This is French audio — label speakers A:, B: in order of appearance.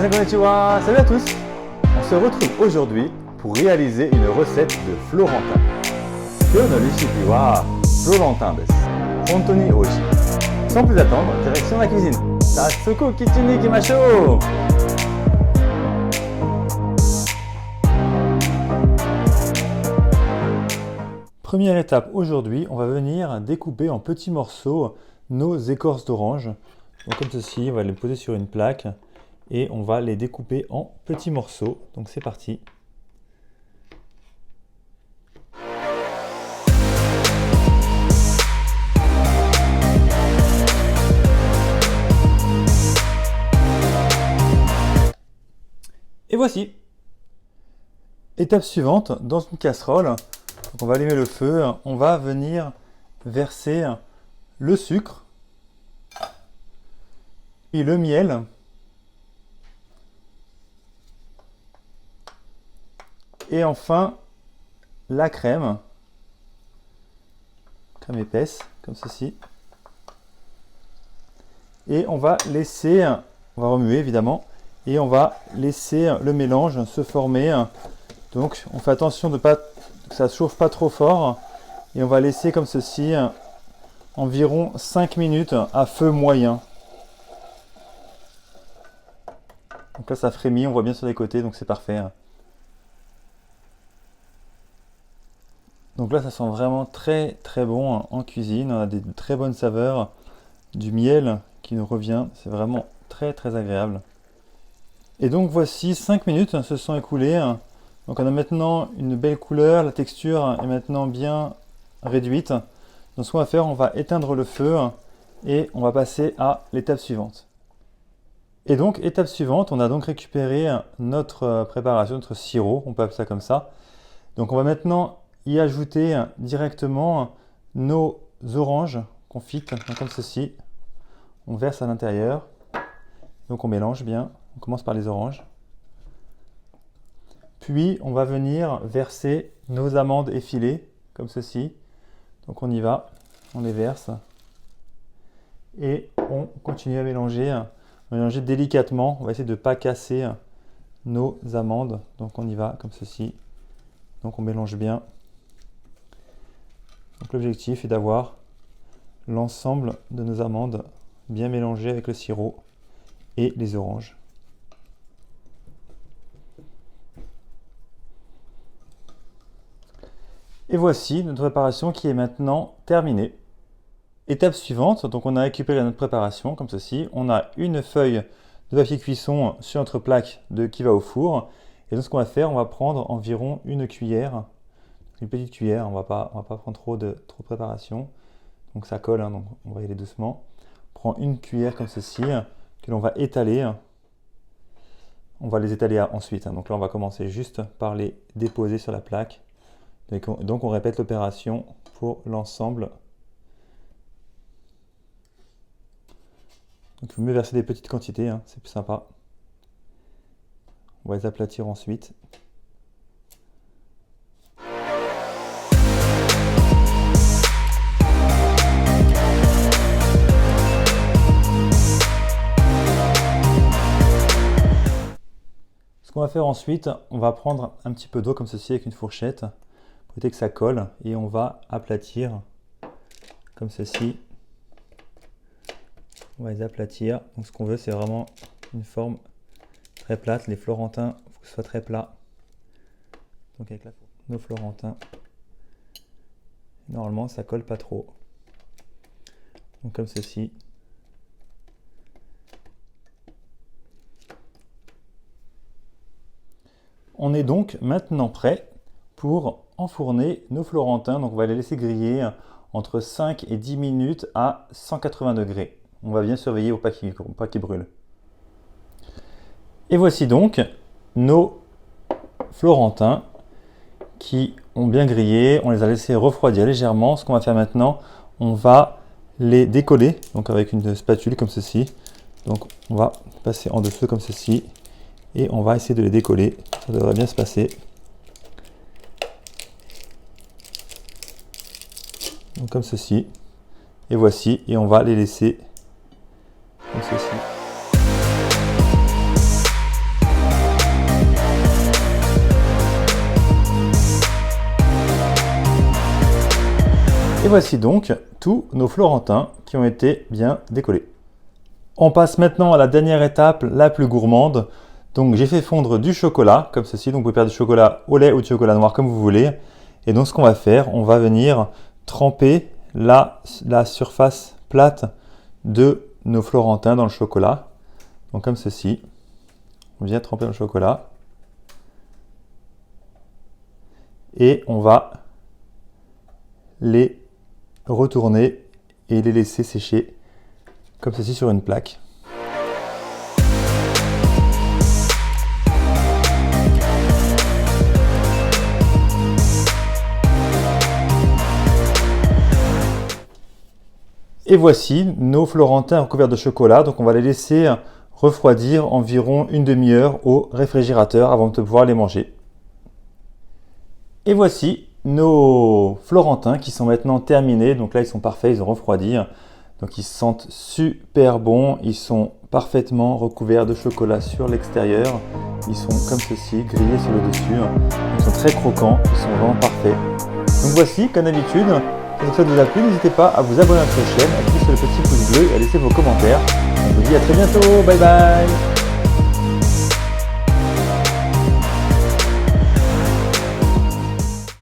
A: Minasan konnichiwa, salut à tous. On se retrouve aujourd'hui pour réaliser une recette de Florentin. 今日のレシピはFlorentinです。本当に美味しい。Sans plus attendre, direction la cuisine. 早速キッチンに行きましょう。Première étape aujourd'hui, on va venir découper en petits morceaux nos écorces d'orange. Donc comme ceci, on va les poser sur une plaque et on va les découper en petits morceaux. Donc c'est parti. Et voici. Étape suivante, dans une casserole, donc on va allumer le feu, on va venir verser le sucre et le miel. Et enfin, la crème épaisse, comme ceci. Et on va laisser, on va remuer évidemment, et on va laisser le mélange se former. Donc on fait attention de pas que ça ne chauffe pas trop fort. Et on va laisser comme ceci environ 5 minutes à feu moyen. Donc là ça frémit, on voit bien sur les côtés, donc c'est parfait. Donc là ça sent vraiment très très bon en cuisine, on a des très bonnes saveurs, du miel qui nous revient, c'est vraiment très très agréable. Et donc voici 5 minutes se sont écoulées, donc on a maintenant une belle couleur, la texture est maintenant bien réduite. Donc ce qu'on va faire, on va éteindre le feu et on va passer à l'étape suivante. Et donc étape suivante, on a donc récupéré notre préparation, notre sirop, on peut appeler ça comme ça. Donc on va maintenant y ajouter directement nos oranges confites, comme ceci. On verse à l'intérieur, donc on mélange bien, on commence par les oranges. Puis on va venir verser nos amandes effilées, comme ceci. Donc on y va, on les verse. Et on continue à mélanger, délicatement, on va essayer de ne pas casser nos amandes. Donc on y va, comme ceci. Donc on mélange bien. Donc l'objectif est d'avoir l'ensemble de nos amandes bien mélangées avec le sirop et les oranges. Et voici notre préparation qui est maintenant terminée. Étape suivante, donc on a récupéré notre préparation comme ceci. On a une feuille de papier cuisson sur notre plaque qui va au four. Et donc ce qu'on va faire, on va prendre environ une cuillère. Une petite cuillère, on va pas prendre trop de préparation, donc ça colle, donc on va y aller doucement. On prend une cuillère comme ceci, que l'on va étaler. On va les étaler ensuite, donc là on va commencer juste par les déposer sur la plaque. Donc on répète l'opération pour l'ensemble. Donc il faut mieux verser des petites quantités, c'est plus sympa. On va les aplatir ensuite. Ce qu'on va faire ensuite, on va prendre un petit peu d'eau comme ceci avec une fourchette pour éviter que ça colle et on va aplatir comme ceci. On va les aplatir. Donc ce qu'on veut, c'est vraiment une forme très plate. Les Florentins, il faut que ce soit très plat. Donc avec nos Florentins, normalement ça colle pas trop. Donc comme ceci. On est donc maintenant prêt pour enfourner nos Florentins. Donc on va les laisser griller entre 5 et 10 minutes à 180 degrés. On va bien surveiller pour pas qu'ils brûlent. Et voici donc nos Florentins qui ont bien grillé. On les a laissés refroidir légèrement. Ce qu'on va faire maintenant, on va les décoller donc avec une spatule comme ceci. Donc on va passer en dessous comme ceci. Et on va essayer de les décoller, ça devrait bien se passer. Donc comme ceci. Et voici, et on va les laisser comme ceci. Et voici donc tous nos florentins qui ont été bien décollés. On passe maintenant à la dernière étape, la plus gourmande. Donc j'ai fait fondre du chocolat, comme ceci. Donc vous pouvez faire du chocolat au lait ou du chocolat noir comme vous voulez. Et donc ce qu'on va faire, on va venir tremper la surface plate de nos florentins dans le chocolat. Donc comme ceci. On vient tremper le chocolat. Et on va les retourner et les laisser sécher comme ceci sur une plaque. Et voici nos florentins recouverts de chocolat. Donc on va les laisser refroidir environ une demi-heure au réfrigérateur avant de pouvoir les manger. Et voici nos florentins qui sont maintenant terminés. Donc là ils sont parfaits, ils ont refroidi. Donc ils sentent super bons, ils sont parfaitement recouverts de chocolat sur l'extérieur. Ils sont comme ceci, grillés sur le dessus. Ils sont très croquants, ils sont vraiment parfaits. Donc voici, comme d'habitude, si ça vous a plu, n'hésitez pas à vous abonner à notre chaîne, à cliquer sur le petit pouce bleu et à laisser vos commentaires. On vous dit à très bientôt, bye bye.